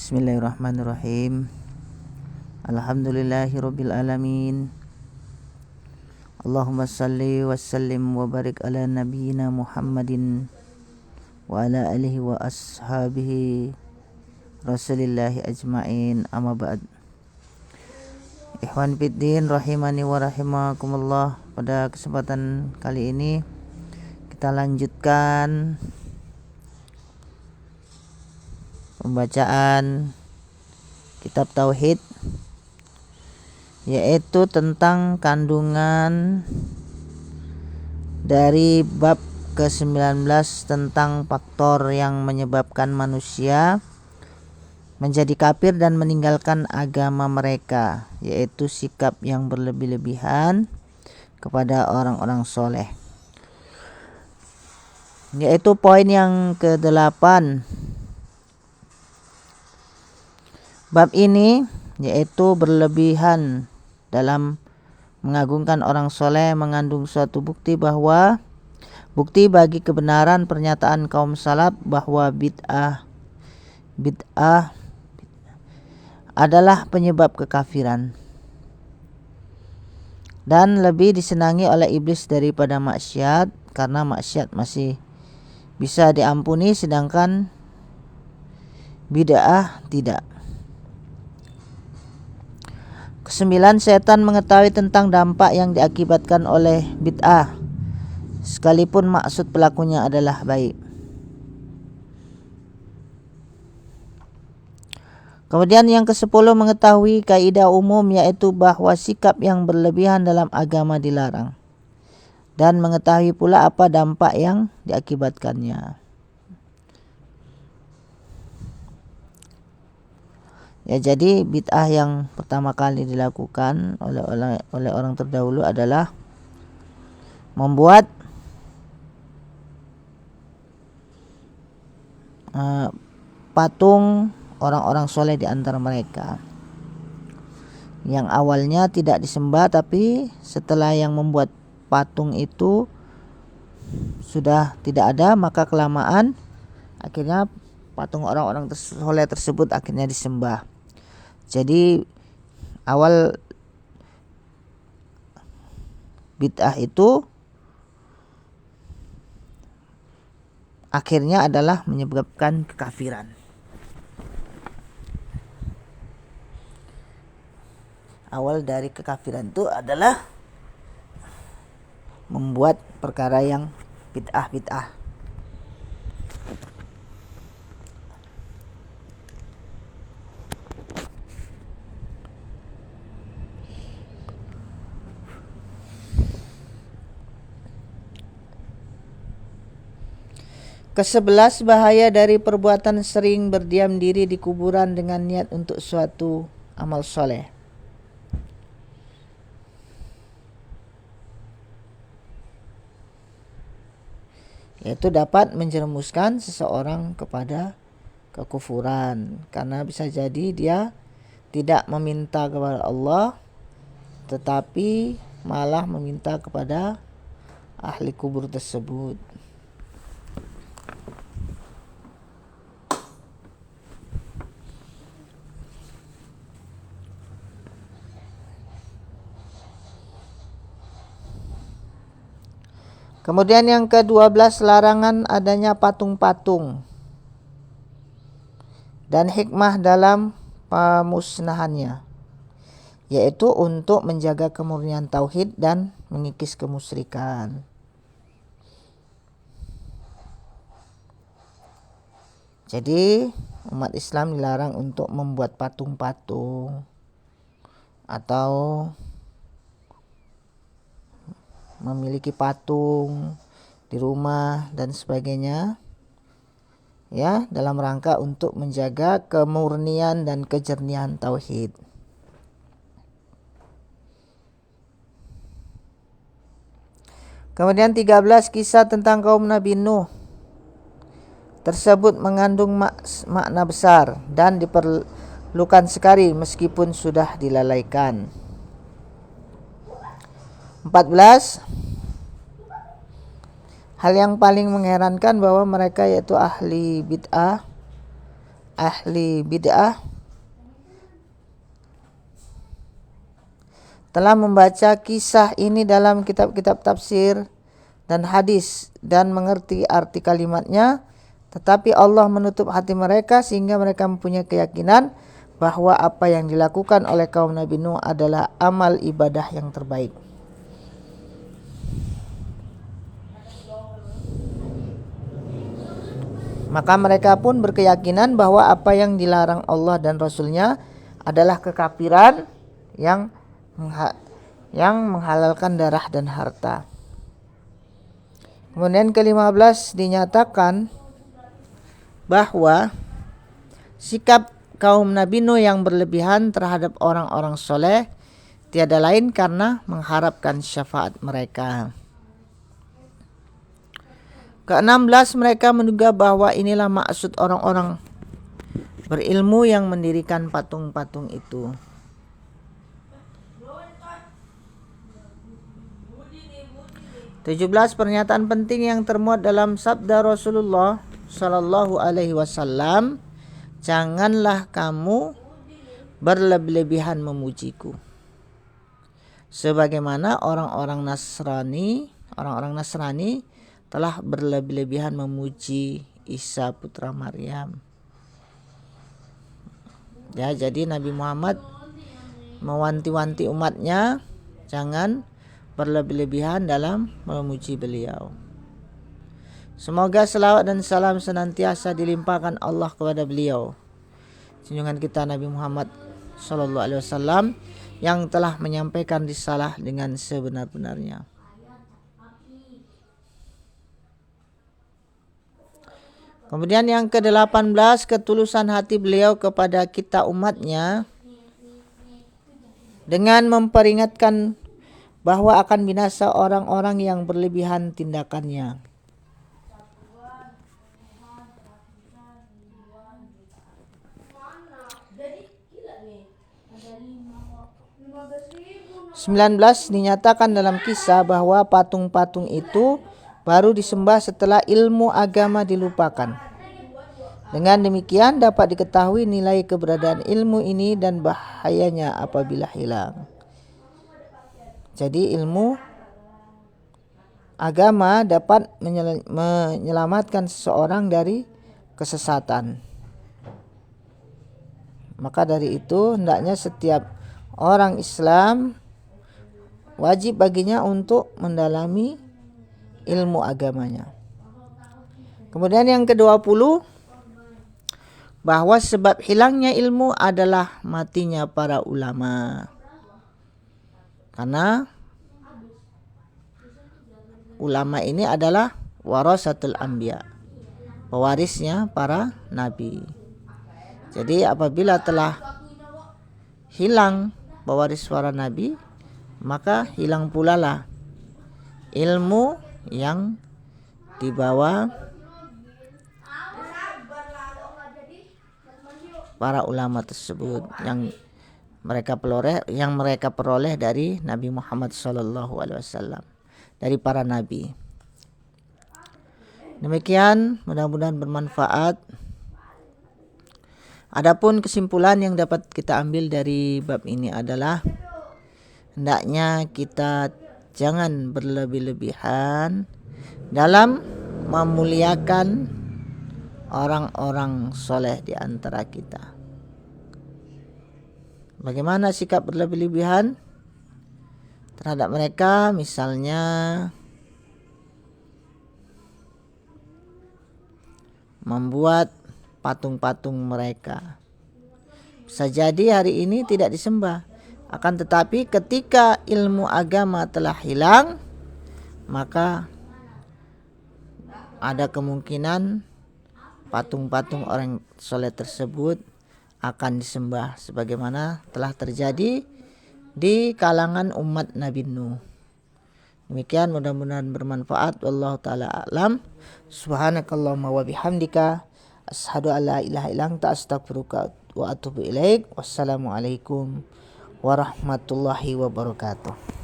Bismillahirrahmanirrahim. Alhamdulillahirabbil alamin. Allahumma salli wa sallim wa barik ala nabiyyina Muhammadin wa ala alihi wa ashabihi rasulillahi ajma'in, amma ba'd. Ikhwan fiddin rahimani wa rahimakumullah. Pada kesempatan kali ini kita lanjutkan pembacaan kitab tauhid, yaitu tentang kandungan dari bab ke-19 tentang faktor yang menyebabkan manusia menjadi kafir dan meninggalkan agama mereka, yaitu sikap yang berlebih-lebihan kepada orang-orang soleh. Yaitu poin yang ke-8 bab ini, yaitu berlebihan dalam mengagungkan orang soleh, mengandung suatu bukti bagi kebenaran pernyataan kaum salaf bahwa bid'ah adalah penyebab kekafiran dan lebih disenangi oleh iblis daripada maksiat, karena maksiat masih bisa diampuni sedangkan bid'ah tidak. Kesembilan, setan mengetahui tentang dampak yang diakibatkan oleh bid'ah sekalipun maksud pelakunya adalah baik. Kemudian yang ke-10, mengetahui kaidah umum, yaitu bahwa sikap yang berlebihan dalam agama dilarang, dan mengetahui pula apa dampak yang diakibatkannya. Ya, jadi bid'ah yang pertama kali dilakukan oleh orang terdahulu adalah membuat patung orang-orang soleh di antara mereka, yang awalnya tidak disembah, tapi setelah yang membuat patung itu sudah tidak ada, maka kelamaan akhirnya patung orang-orang soleh tersebut akhirnya disembah. Jadi awal bid'ah itu akhirnya adalah menyebabkan kekafiran. Awal dari kekafiran itu adalah membuat perkara yang bid'ah. Ke-11, bahaya dari perbuatan sering berdiam diri di kuburan dengan niat untuk suatu amal soleh. Yaitu dapat menjerumuskan seseorang kepada kekufuran, karena bisa jadi dia tidak meminta kepada Allah tetapi malah meminta kepada ahli kubur tersebut. Kemudian yang ke-12, larangan adanya patung-patung dan hikmah dalam pemusnahannya, yaitu untuk menjaga kemurnian tauhid dan mengikis kemusyrikan. Jadi umat Islam dilarang untuk membuat patung-patung atau memiliki patung di rumah dan sebagainya, ya, dalam rangka untuk menjaga kemurnian dan kejernihan tauhid. Kemudian 13, kisah tentang kaum Nabi Nuh tersebut mengandung makna besar dan diperlukan sekali meskipun sudah dilalaikan. 14, hal yang paling mengherankan bahwa mereka, yaitu ahli bid'ah, ahli bid'ah telah membaca kisah ini dalam kitab-kitab tafsir dan hadis dan mengerti arti kalimatnya, tetapi Allah menutup hati mereka sehingga mereka mempunyai keyakinan bahwa apa yang dilakukan oleh kaum Nabi Nuh adalah amal ibadah yang terbaik. Maka mereka pun berkeyakinan bahwa apa yang dilarang Allah dan Rasulnya adalah kekafiran yang menghalalkan darah dan harta. Kemudian ke-15 dinyatakan bahwa sikap kaum Nabi Nuh yang berlebihan terhadap orang-orang soleh tiada lain karena mengharapkan syafaat mereka. Ke-16 mereka menduga bahwa inilah maksud orang-orang berilmu yang mendirikan patung-patung itu. 17 pernyataan penting yang termuat dalam sabda Rasulullah Sallallahu Alaihi Wasallam, janganlah kamu berlebih-lebihan memujiku, sebagaimana orang-orang Nasrani telah berlebih-lebihan memuji Isa putra Maryam. Ya, jadi Nabi Muhammad mewanti-wanti umatnya jangan berlebih-lebihan dalam memuji beliau. Semoga selawat dan salam senantiasa dilimpahkan Allah kepada beliau, junjungan kita Nabi Muhammad Sallallahu Alaihi Wasallam, yang telah menyampaikan risalah dengan sebenar-benarnya. Kemudian yang ke-18, ketulusan hati beliau kepada kita umatnya dengan memperingatkan bahwa akan binasa orang-orang yang berlebihan tindakannya. (19) dinyatakan dalam kisah bahwa patung-patung itu baru disembah setelah ilmu agama dilupakan. Dengan demikian dapat diketahui nilai keberadaan ilmu ini dan bahayanya apabila hilang. Jadi ilmu agama dapat menyelamatkan seseorang dari kesesatan. Maka dari itu hendaknya setiap orang Islam wajib baginya untuk mendalami ilmu agamanya. Kemudian yang ke-20, bahwa sebab hilangnya ilmu adalah matinya para ulama. Karena ulama ini adalah warasatul anbiya, pewarisnya para nabi. Jadi apabila telah hilang pewaris para nabi, maka hilang pula lah ilmu yang dibawa para ulama tersebut, yang mereka peroleh dari Nabi Muhammad Sallallahu Alaihi Wasallam, dari para nabi. Demikian, mudah-mudahan bermanfaat. Adapun kesimpulan yang dapat kita ambil dari bab ini adalah hendaknya kita jangan berlebih-lebihan dalam memuliakan orang-orang soleh di antara kita. Bagaimana sikap berlebih-lebihan terhadap mereka? Misalnya membuat patung-patung mereka. Bisa jadi hari ini tidak disembah, akan tetapi ketika ilmu agama telah hilang, maka ada kemungkinan patung-patung orang soleh tersebut akan disembah sebagaimana telah terjadi di kalangan umat Nabi Nuh. Demikian, mudah-mudahan bermanfaat. Wallahu taala alam. Subhanakallahumma wa bihamdika asyhadu an la ilaha illa anta astaghfiruka wa atubu ilaik. Wassalamualaikum warahmatullahi wabarakatuh.